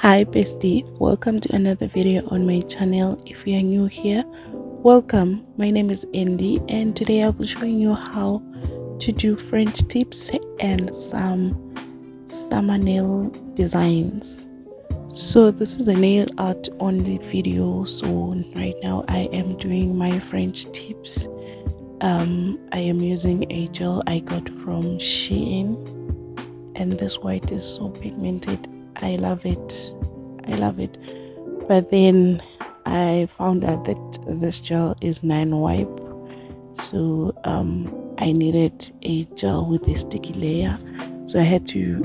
Hi bestie, welcome to another video on my channel. If you are new here, welcome. My name is Andy and today I'll be showing you how to do French tips and some summer nail designs. So this is a nail art only video, so right now I am doing my French tips. I am using a gel I got from Shein, and this white is so pigmented. I love it. I love it. But then I found out that this gel is 9 wipe, so I needed a gel with a sticky layer, so I had to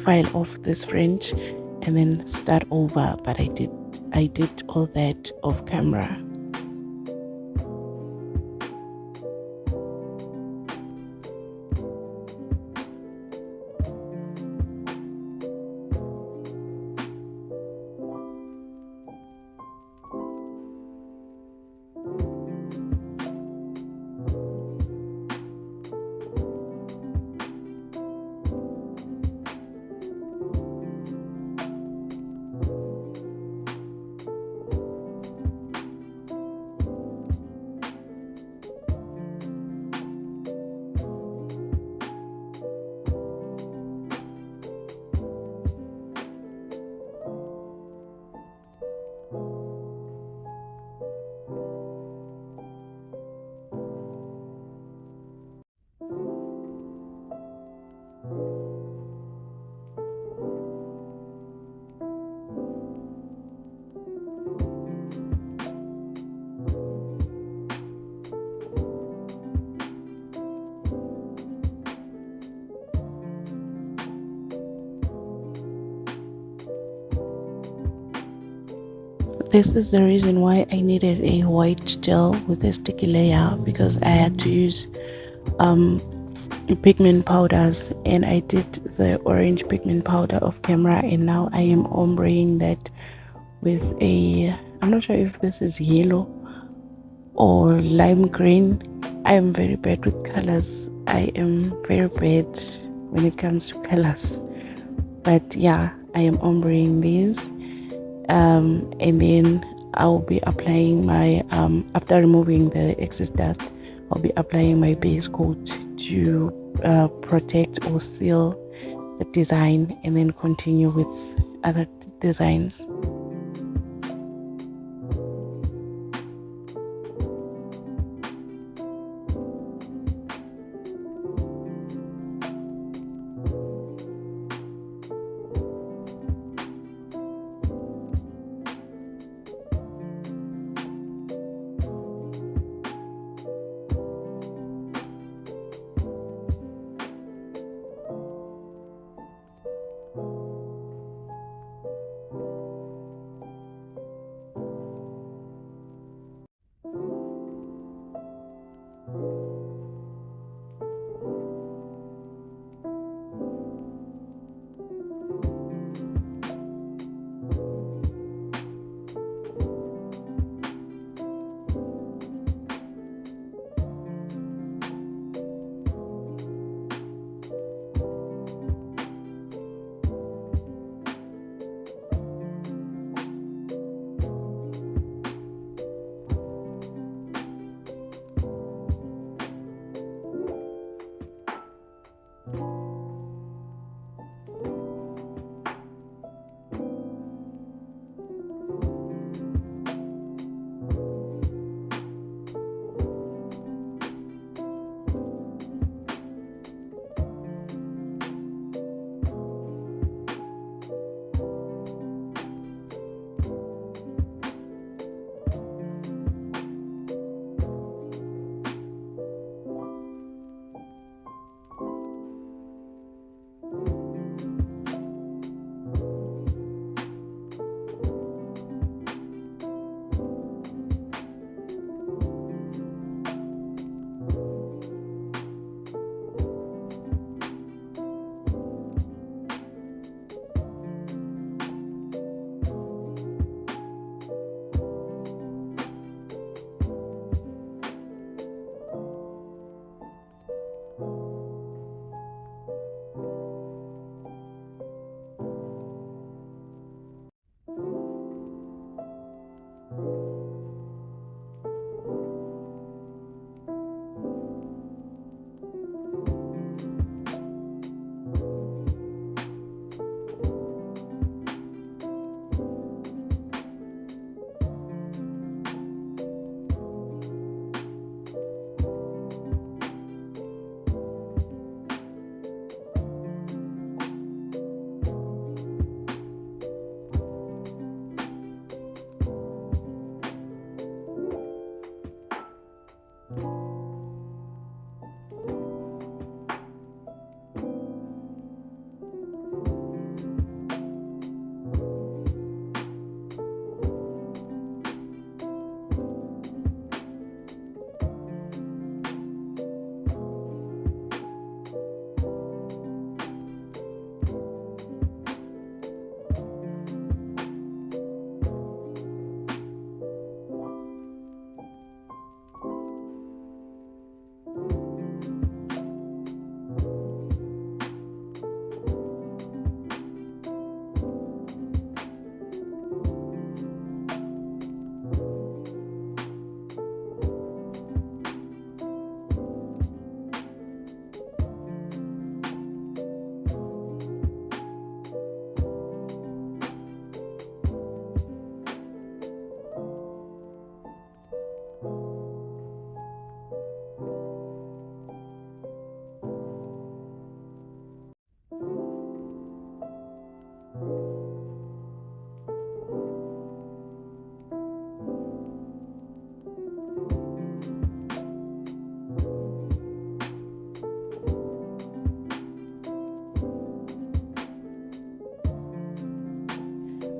file off this French and then start over. But I did all that off camera. This is the reason why I needed a white gel with a sticky layer, because I had to use pigment powders, and I did the orange pigment powder off camera, and now I am ombreing that with a, I'm not sure if this is yellow or lime green. I am very bad with colors. I am very bad when it comes to colors, but yeah, I am ombreing these, and then I'll be applying my after removing the excess dust, I'll be applying my base coat to protect or seal the design, and then continue with other designs.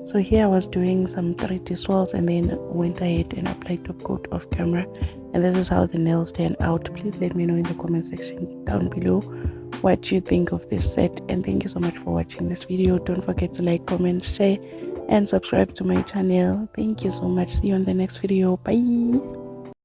So here I was doing some 3D swirls and then went ahead and applied top coat off camera, and this is how the nails turned out. Please let me know in the comment section down below what you think of this set, and thank you so much for watching this video. Don't forget to like, comment, share and subscribe to my channel. Thank you so much. See you on the next video. Bye.